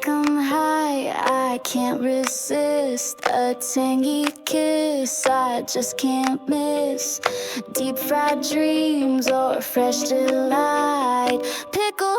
like I'm high, I can't resist a tangy kiss I just can't miss. Deep fried dreams or fresh delight. Pickle